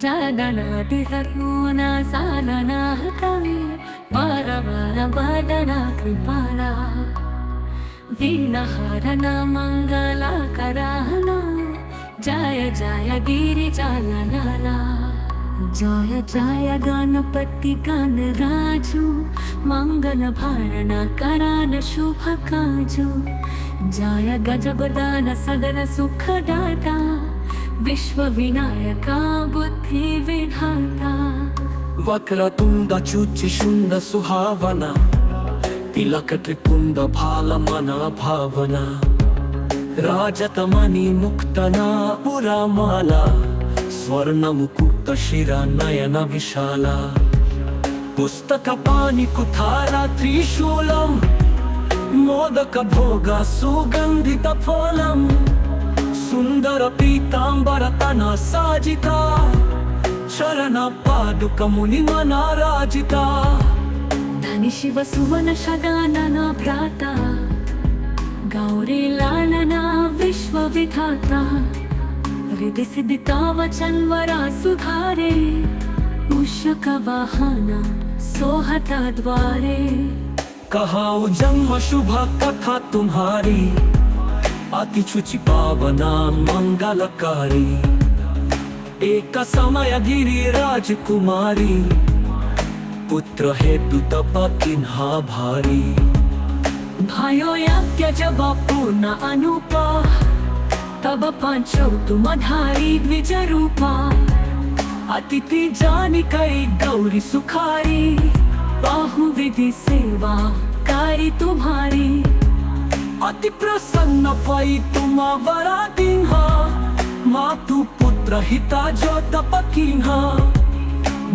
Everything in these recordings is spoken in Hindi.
जागनातिहर्मोना सालना कवि वरवरवदना कृपाला वीणहरण मङ्गलकरहना जय जय गिरिजालनाला जय जय गणपति गणराजु मंगल भरण करान शुभ काजु जय गजगदान सदन सुखदाता विश्व विनायका बुद्धि विधाता वक्रतुंड शुचिशुंड सुहावना तिलक त्रिपुंड भालमना भावना राजतमणि मुक्तना पुरामाला स्वर्ण मुकुट शिरा नयन विशाला पुस्तक पाणि कुठारा त्रिशूलम मोदक भोग सुगंधित फलम सुंदर पीतांबर तना साजिता चरण पादुक मुनि मनाराजिता धनि शिव सुवन शगानना भ्राता गौरी लालना विश्व विधाता हृदय सिद्धिता वचन वरा सुधारे मूषक वाहन सोहता द्वारे कहाऊ जन्म शुभ कथा तुम्हारी अति शुचि पावना मंगलकारी एक समय गिरी राजकुमारी पुत्र हेतु तप किन्हा भारी भयो यज्ञ जब पूर्ण अनुपा तब पांचौ तुम धारी द्विज रूपा अतिथि जानी कई गौरी सुखारी बाहु विधि सेवा कारी तुम्हारी अति प्रसन्न भई तुम वरा दीन्हा मातु पुत्र हिता जो तप कीन्हा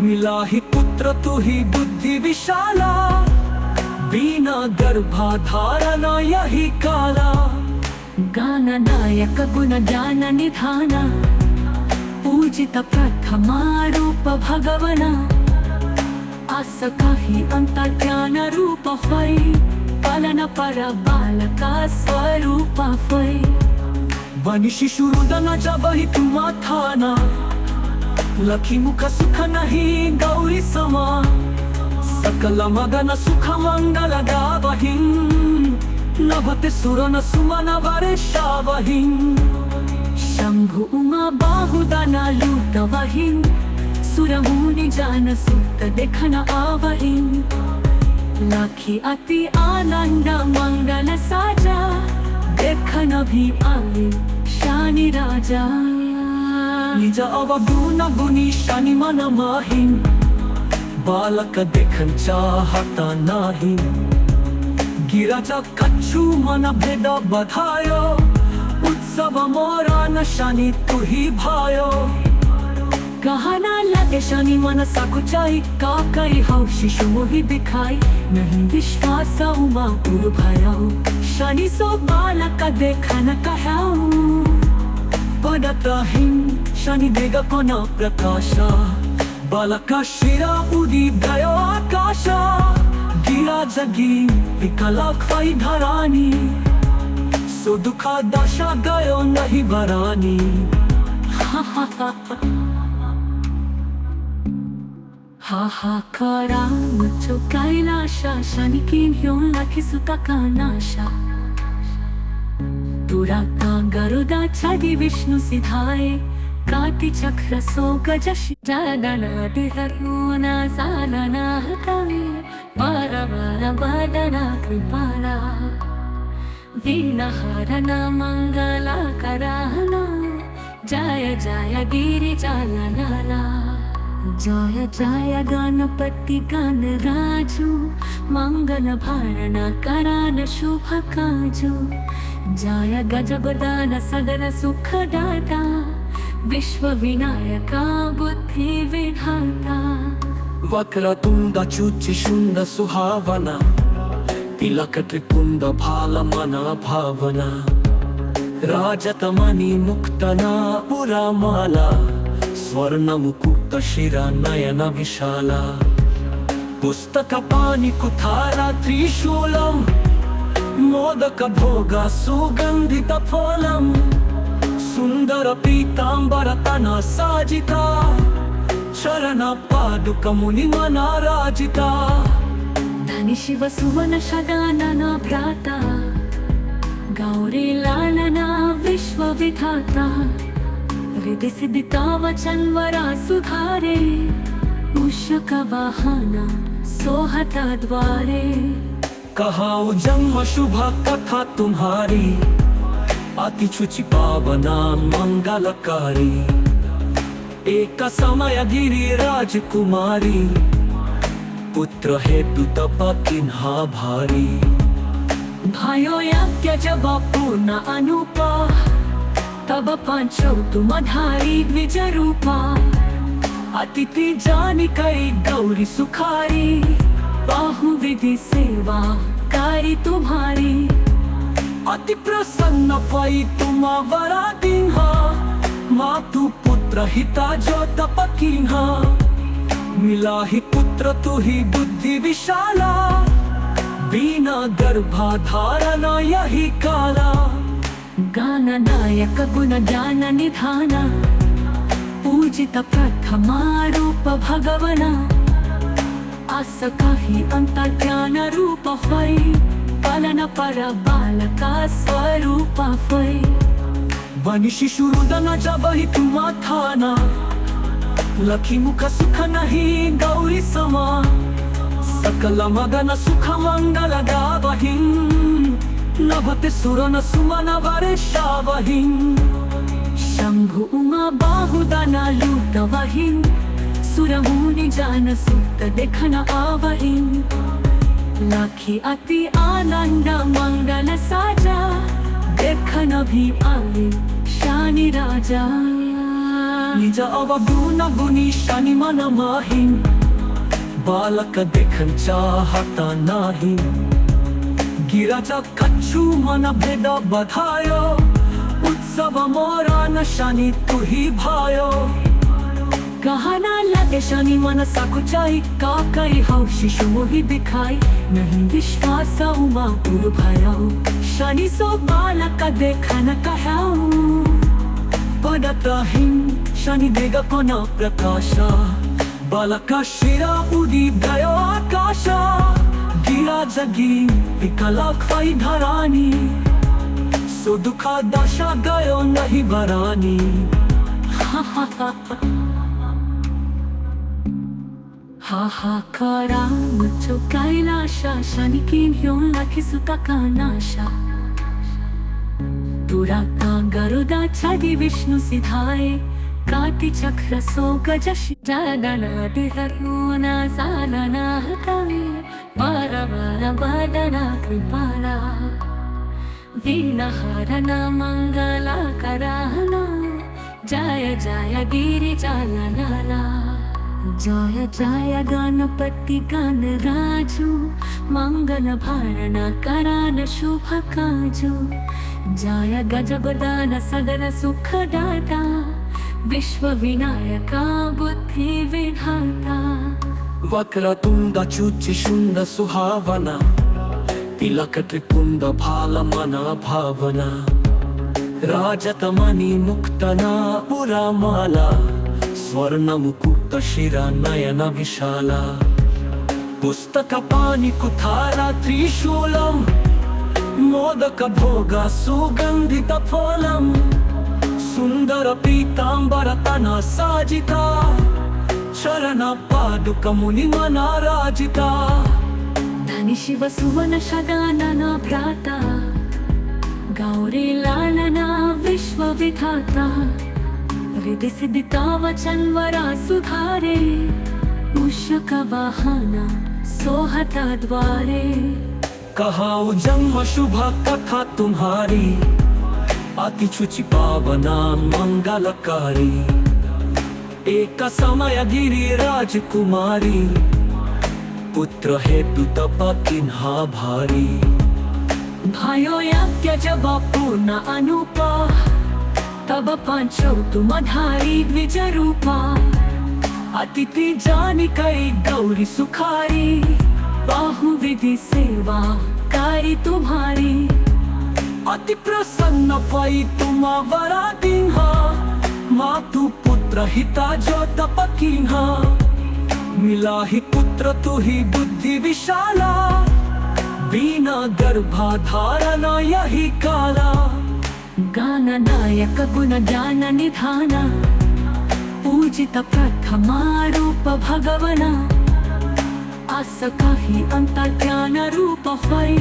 मिला ही पुत्र तु ही बुद्धि विशाला बिना गर्भाधारण यही काला गान नायक गुण ज्ञान निधान पूजित प्रथमा रूप भगवना आस काही अंतर्ज्ञान रूप फै पालन पर बालका स्वरूप फै बनि शिशु रुदन जब ही तुम थाना लखी मुख सुख नहीं गौरी समा सकल मगन सुख मंगल गावहिं नभते सुरन सुमन वर्षावहिं शंभु उमा बाहुदना लूटवहिं सुरमुनि जान सुत देखन आवहिं लाखी अति आनंद मंगल साजा देखन भी आए शानि राजा निज अवगुण गुणी शनि मन माहिं बालक देखन चाहता नाही गिरजा कच्छु मन भेद बधायो उत्सव मोरा न शनि तु ही भायो कहना लगे शनि मन सकुचाई का कई हो शिशु मोहि दिखाई नहीं विश्वास उमा पुर भयो शनि सो बालक देखन कहाऊ पदतहिं शनि देग कोन प्रकाशा बालक शिरा उदी गयो आकाशा गिरा जगी विकला खै धरानी सो दुखा दशा गयो नहीं वरानी हाहाकारा मुझो कैलाशा शनि किन्ह्यो लखी सुता का नाशा दुराता गरुदा छादी विष्णु सिधाए काटी चक्र सो गजशी जागनातिहर्मोना सालना कवि वरवरवदना कृपाला वीणहरण मङ्गलकरहना जय जय गिरिजालनाला जय जय गणपति गणराजु मंगल भरण करान शुभ काजु जय गजगदान सदन सुखदाता विश्व विनायका बुद्धि विधाता वक्रतुंड शुचिशुंड सुहावना तिलक त्रिपुंड भालमना भावना राजतमणि मुक्तना पुरामाला स्वर्ण मुकुट शिरा नयन विशाला पुस्तक पाणि कुठारा त्रिशूलम मोदक भोग सुगंधित फलम सुंदर पीतांबर तना साजिता शरण पादुक मुनि मना राजिता धनी शिव सुवन शगानना भ्राता गौरी लालना विश्व विधाता हृदय सिद्धिता वचन वरा सुधारे मूषक वाहन सोहता द्वारे कहाओ जन्म शुभ कथा तुम्हारी अति शुचि पावना मंगलकारी एक समय गिरी राजकुमारी पुत्र हेतु तप किन्हा भारी भयो यज्ञ जब पूर्ण अनुपा तब पांचौ तुम धारी द्विज रूपा अतिथि जानी कई गौरी सुखारी बाहु विधि सेवा कारी तुम्हारी अति प्रसन्न भई तुम वरा दीन्हा मातु पुत्र हिता जो तप कीन्हा मिला ही पुत्र तु ही बुद्धि विशाला बिना गर्भाधारण यही काला गान नायक गुण ज्ञान निधान पूजित प्रथमा रूप भगवना आस काही अंतर्ज्ञान रूप होई पालन पर बालका स्वरूप होई बनी शिशु रुदन जब ही तुम थाना लखी मुख सुख नहीं गौरी समा सकल मगन सुख मंगल गावहिं नभते सुरन सुमन वर्षावहिं शंभु उमा बाहुदना लूटवहिं सुरमुनि जान सुत देखन आवहिं लाखी अति आनंद मंगल साजा देखन भी आवे शानी राजा निज अवगुण गुणी शनि मन माहिं बालक देखन चाहता नाही गिरजा कच्छु मन भेद बधायो उत्सव मोरा न शनि तु ही भायो कहना लगे शनि मन सकुचाई का कई हो शिशु मोहि दिखाई नहीं विश्वास उमा गुरु भयो शनि सो बालक देखन कहाऊ पदतहिं शनि देग कोना प्रकाशा बालक शिरा उदी गयो आकाशा गिरा जगी विकला खई धरानी सो दुखा दशा गयो नहीं वरानी हाहाकारा मुझो कैलाशा शनि किन ह्यों लखी सुता का नाशा दुराता गरुदा छादी विष्णु सिधाए काटी चक्र सो गजश जादना दिहरुना सालना हतावे बारा बारा बादना कृपाला वीणहरना मंगला कराहना जय जय गिरि जालनाला जय जय गणपति गण राजू मंगल भारण करान शुभ काजू जय गजगदान सदन सुख दाता विश्व विनायका बुद्धि विधाता वक्रतुंड चुचि शुंड सुहावना तिलक त्रिपुंड भाल मना भावना राजतमणि मुक्तना पुरा माला स्वर्ण मुकुट शिरा नयन विशाला पुस्तक पानी कुठारा त्रिशूलम मोदक भोग सुगंधित फलम सुंदर पीतांबर तना साजिता चरण पादुक मुनि मना राजिता धनी शिव सुवन शगानना भ्राता गौरी लालना विश्व विधाता हृदय सिद्धिता वचन वरा सुधारे मूषक वाहन सोहता द्वारे कहाओ जन्म शुभ कथा तुम्हारी अति शुचि पावना मंगलकारी एक समय गिरी राजकुमारी पुत्र हेतु तप किन्हा भारी भयो यज्ञ जब पूर्ण अनुपा तब पांचौ तुम धारी द्विज रूपा अतिथि जानी कई गौरी सुखारी बाहु विधि सेवा कारी तुम्हारी अति प्रसन्न भई तुम वरा दीन्हा मातु पुत्र हिता जो तप कीन्हा मिला ही पुत्र तू ही बुद्धि विशाला, बिना गर्भाधारणा यही काला। गाननायक गुण ज्ञान निधान, पूजित प्रथमा रूप भगवना। आस काही अंतर्ज्ञान रूप होय,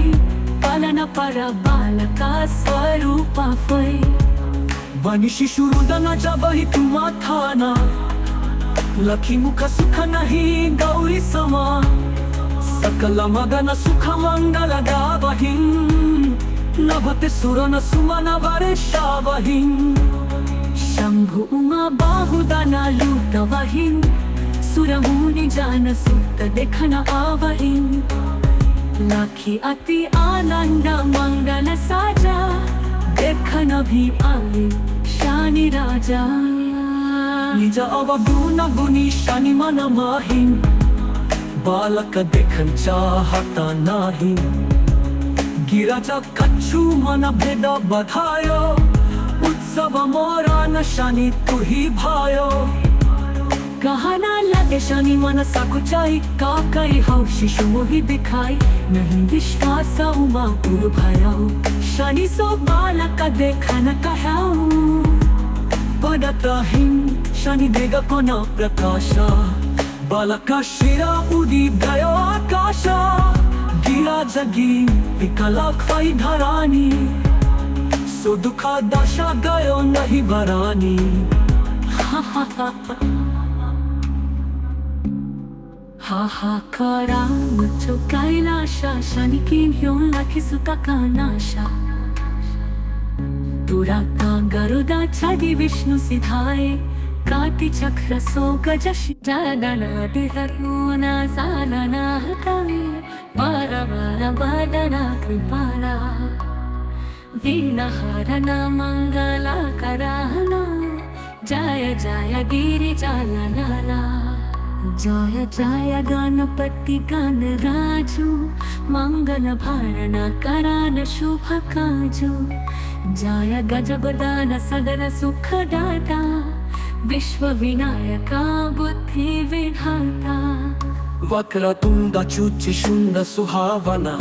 पालन पर बालका स्वरूप होय। बनी शिशु रुदन जबहि तुम्हा थाना, लखी मुख सुख नहीं गौरी समा। सकल मगन सुख मंगल गावहिं, नभते सुरन सुमन वर्षावहिं। शंभु उमा बाहुदाना लूटवहिं, सुर मुनि जान सुत देखन आवहिं। लाखी अति आनंद मंगल साजा, देखन भी आए शानी राजा। निज अवगुण गुणी शनि मन माहिं, बालक देखन चाहता नाही। गिरज कछु मन भेद बधायो, उत्सव मोरा न शनि तू ही भायो। कहना लगे शनि मन सकुचाई, का कई हो शिशु मोहि दिखाई। नहीं विश्वास उमा गुरु भयो, शनि सो बालक देखन कहाऊ। पडताहिं शनि देग कोना प्रकाशा, बालका शिरा उदी गयो आकाशा। गिरा जगी विकला ख्वाई धरानी, सो दुखा दशा गयो नहीं बरानी। हाहाकारा मुझो कैलाशा, शनि की घेऊन लाखी सुता का नाशा। दुराता गरुदा छादी विष्णु सिधाए, काटी चक्र सो गजश। जादना दिहरुना सालना हतावे, बार बार बादना कृपाला। वीणा हरना मंगला कराना, जय जय गिरिजाला। जय जय गणपति गणराजु, मंगल भारणा करान शुभ काजु। जय गजबदान सदन सुखदाता, विश्व विनायका बुद्धि विधाता। वक्रतुंड शुचिशुंड सुहावना,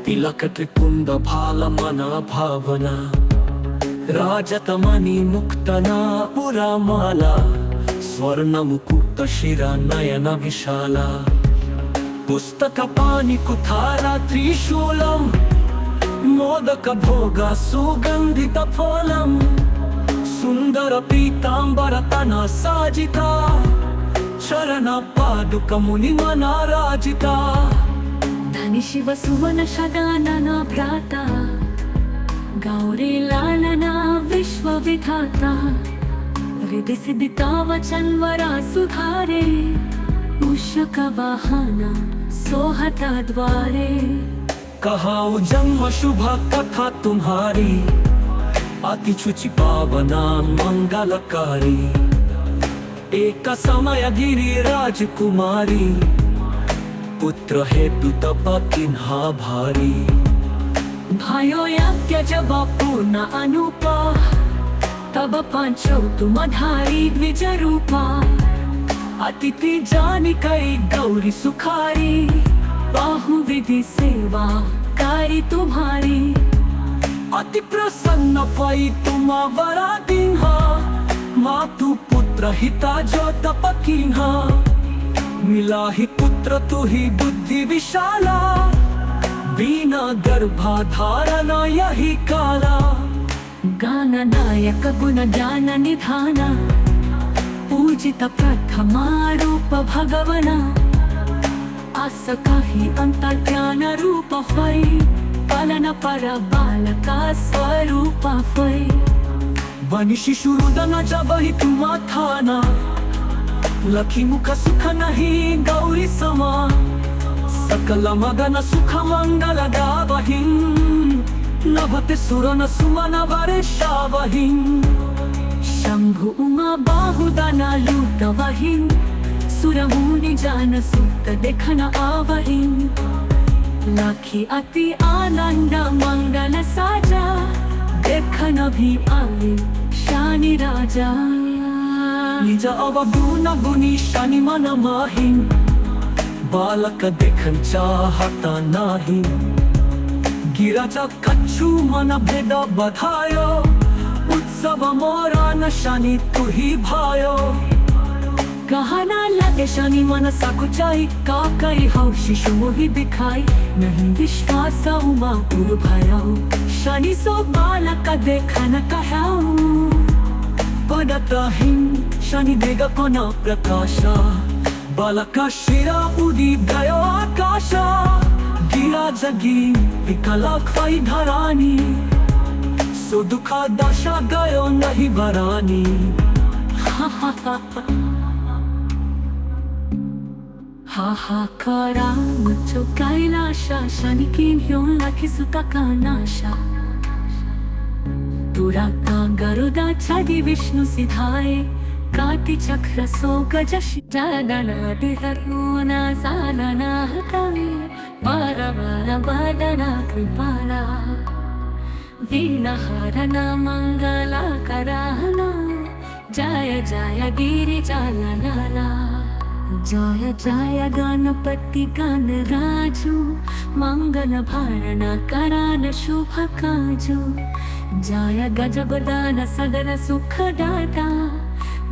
तिलक त्रिपुंड भाल मना भावना। राजतमणि मुक्तना पुरामाला, स्वर्ण मुकुट शिरा नयन विशाला। पुस्तक पाणि कुठारा त्रिशूलम, मोदक भोग सुगंधित फलम। सुंदर पीतांबर तना साजिता, चरण पादुक मुनि मना राजिता। धनि शिव सुवन शदानना भ्राता, गौरी लालना विश्व विधाता। हृदय सिद्धिता वचन वरा सुधारे, मूषक वाहन सोहता द्वारे। कहाऊ जन्म शुभ कथा तुम्हारी, अति शुचि पावना मंगलकारी। एक समय गिरी राजकुमारी, पुत्र हेतु तप किन्हा भारी। भयो यज्ञ जब पूर्ण अनुपा, तब पांचो तुम धारी द्विज रूपा। अतिथि जानी कई गौरी सुखारी, बाहु विधि सेवा कारी तुम्हारी। अति प्रसन्न पई तुम वरा दीन्हा, मातु पुत्र हिता जो तप कीन्हा। मिला ही पुत्र तू ही बुद्धि विशाला, बिना गर्भाधारणा यही काला। गाननायक गुण ज्ञान निधान, पूजित प्रथमा रूप भगवना। आस काही अंतर्ज्ञान रूप होय, पालन पर बालका स्वरूप होय। बनी शिशु रुदन जबहि तुम्हा थाना, लखी मुख सुख नहीं गौरी समा। सकल मगन सुख मंगल गावहिं, नभते सुरन सुमन वर्षावहिं। शंभु उमा बाहुदाना लूटवहिं, सुर मुनि जान सुत देखन आवहिं। लाखी अति आनंद मंगल साजा, देखन भी आए शानी राजा। निज अवगुणी शनि मन माहीन बालक देखन चाहता नाही गिराजा कच्छु मन भेद बधायो उत्सव मोरा न शनि तुही भायो कहना लगे शनि मन सकुचाई का कई हो शिशु मोहि दिखाई नहीं विश्वास उमा पुर भयो शनि सो बालक देखन कहाऊ पडताहीन शनि देगा कोना प्रकाशा बालका शिरा उदी गयो आकाशा गिरा जगी विकला खाई धरानी सो दुखा दशा गयो नहीं बरानी हाहाकारा मुझो कैलाशा शनि किन घेऊन लाखिसुता कानाशा दुराता गरुदा छाडी विष्णु सिधाए काटी चक्र सो गजशी जादना दिहरुना सालना हतावे बारा बादना कृपाला वीणहरना मंगला कराहना जय जय गिरिजालनाला जय जय गणपति गणराजु मंगल भारण करान शुभ काजु जय गजगदान सदन सुखदाता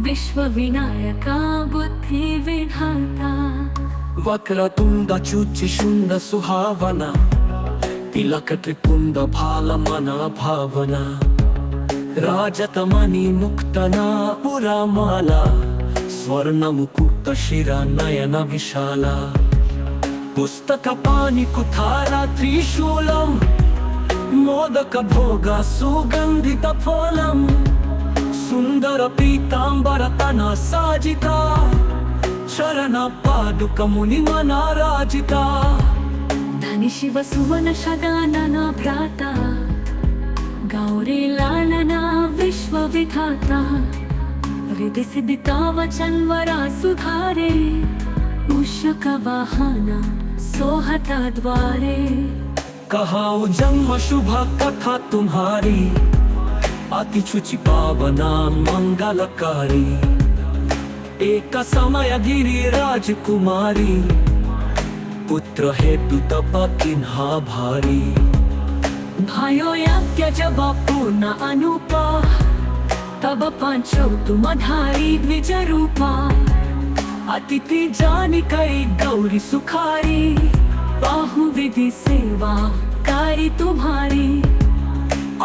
विश्व विनायका बुद्धि विधाता वक्रतुंड चुचि शुंड सुहावना तिलक त्रिपुंड भाल मन भावना राजतमणि मुक्तना पुरामाला स्वर्ण मुकुट शिरा नयन विशाला पुस्तक पाणि कुठारा त्रिशूलम मोदक भोग सुगंधित फलम सुंदर पीतांबर तना साजिता चरण पादुक मुनि मनाराजिता धनि शिव सुवन शदानना भ्राता गौरी लालना विश्व विधाता हृदय सिद्धिता वचन वरा सुधारे मूषक वाहना सोहता द्वारे कहाओ जन्म शुभ कथा तुम्हारी अति शुचि पावना मंगलकारी एक समय गिरी राजकुमारी पुत्र हेतु तप किन्हा भारी भयो यज्ञ जब पूर्ण अनुपा तब पांचो तुम धारी द्विज रूपा अतिथि जानी कई गौरी सुखारी बाहु विधि सेवा कारी तुम्हारी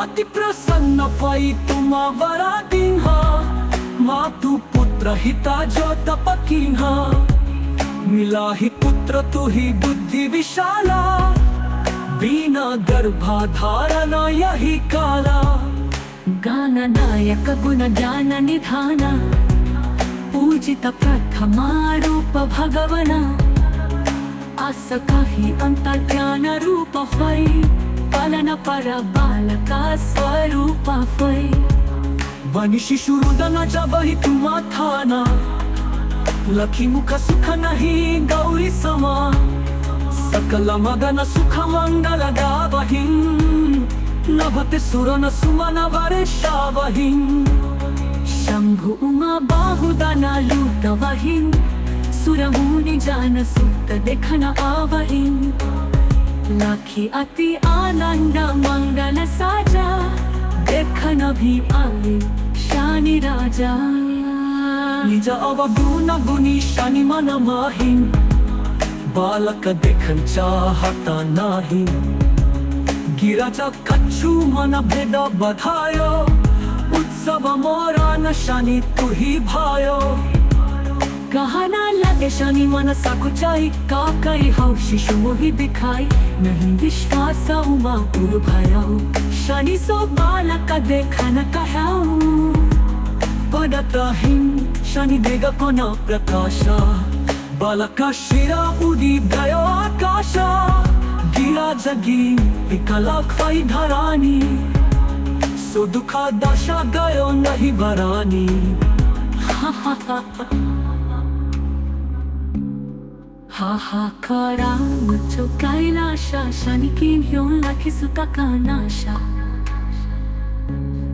अति प्रसन्न पई तुम वरा दिन्हा मातु पुत्र हिता जो तप किन्हा मिला ही पुत्र तु ही बुद्धि विशाला बिना गर्भाधारण यही काला गान नायक गुण ज्ञान निधान पूजित प्रथमा रूप भगवना आस काही अंत ज्ञान रूप फै पालन पर बालका स्वरूप फै बनि शिशु रुदन जब ही तुम थाना लखी मुख सुख नहीं गौरी समा सकल मगन सुख मंगल गावहिं नभते सुरन सुमन वर्षावहिं शंभु उमा बाहुदना लूटवहिं सुरमुनि जान सुत देखन आवहिं लाखी अति आनंद मंगल साजा देखन भी आए शनि राजा निज अवगुणी शनि मन माहीन बालक देखन चाहता नाही गिराजा कच्छु मन भेद बधायो उत्सव मोरा न शनि तुही भायो कहना लगे शनि मन सकुचाई का कई हो शिशु मोहि दिखाई नहीं विश्वास उमा पुर भयो शनि सो बालक देखन कहाऊ पडताहीन शनि देगा कोना प्रकाशा बालका शिरा उदी गयो आकाशा गिरा जगी विकला खाई धरानी सो दुखा दशा गयो नहीं बरानी हाहाकारा मुझो कैलाशा शनि किन घेऊन लाखिसुता कानाशा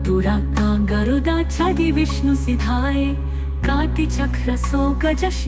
दुराता गरुदा छाडी विष्णु सिधाए काती चक्र सो गजशी